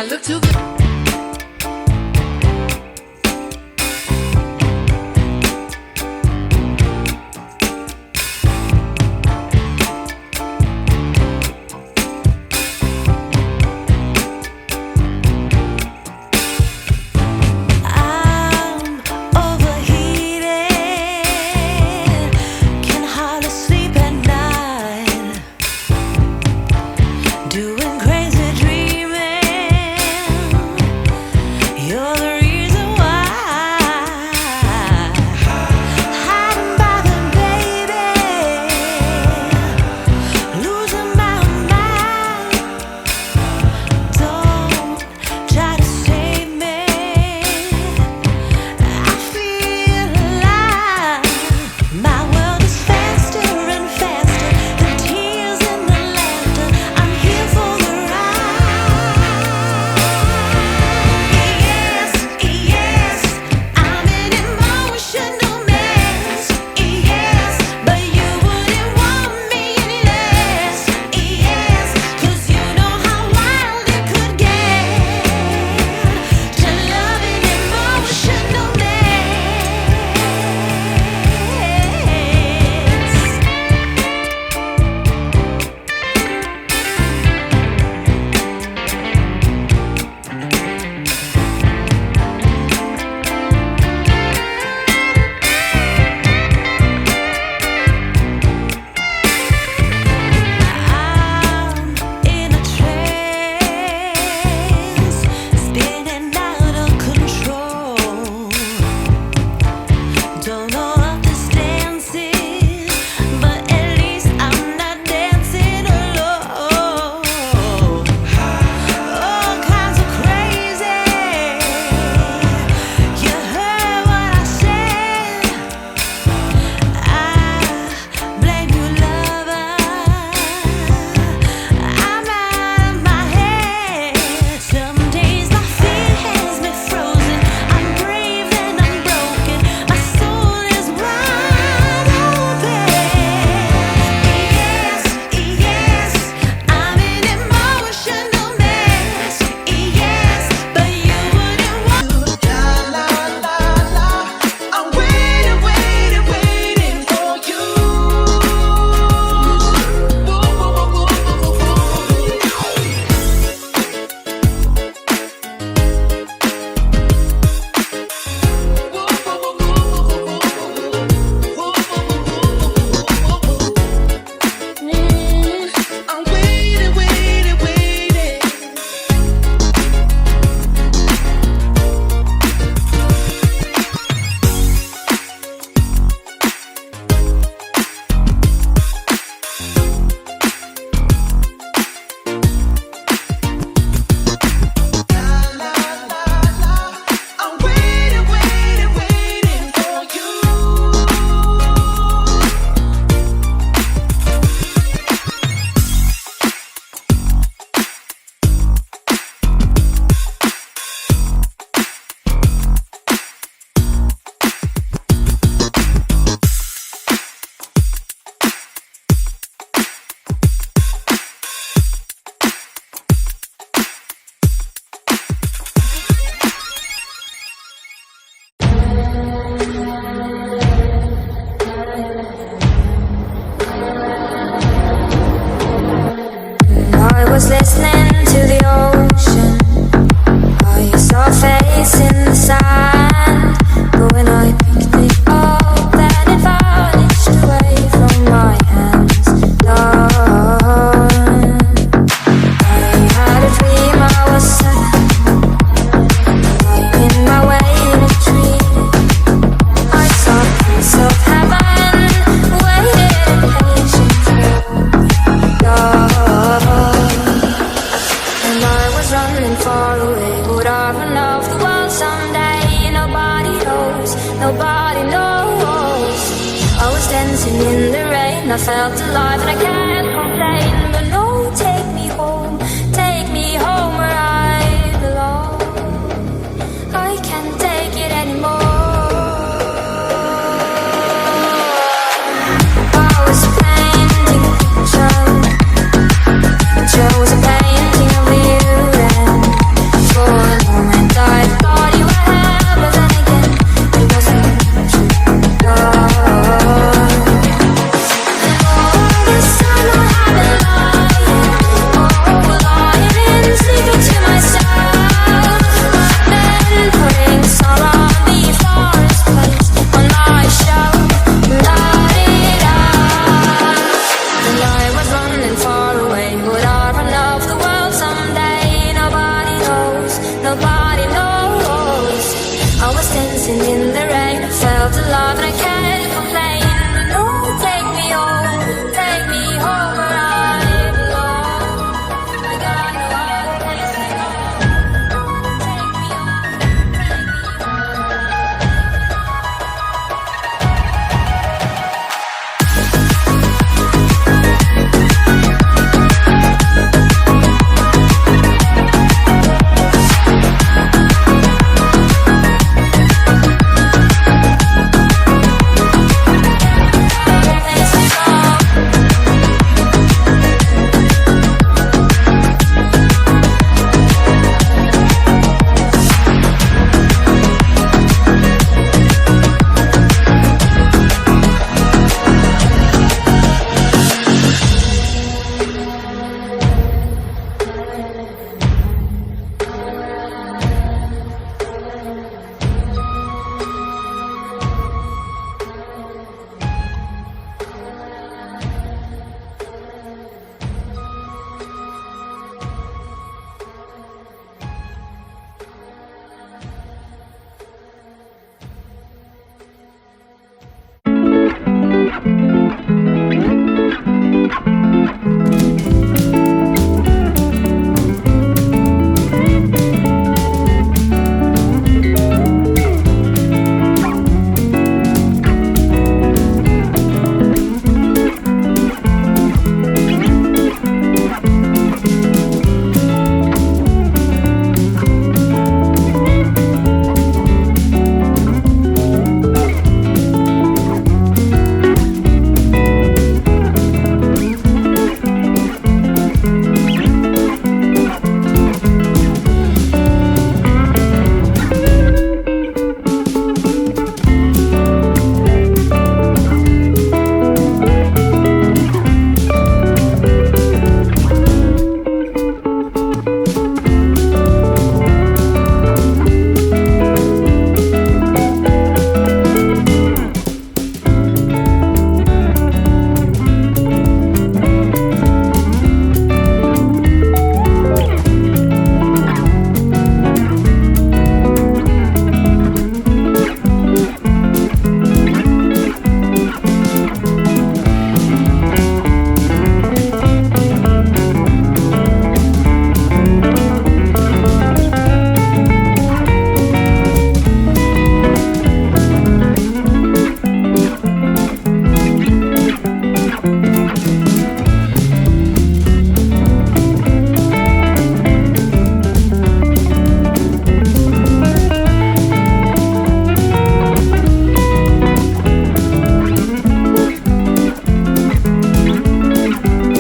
I look too good. was listening to the ocean. I saw a face in the sand, but when I picked it up, then it vanished away from my hands. Done. I had a dream I was set, lying in my way in a tree. I saw a piece of heaven, waiting patiently. And I was running far away. Would I run off the world someday? Nobody knows, nobody knows. I was dancing in the rain, I felt alive and I can't complain. But no, take me home where I belong. I can't take it anymore. I was painting a picture. It was a painting of you and dancing in the rain. I felt alive and I came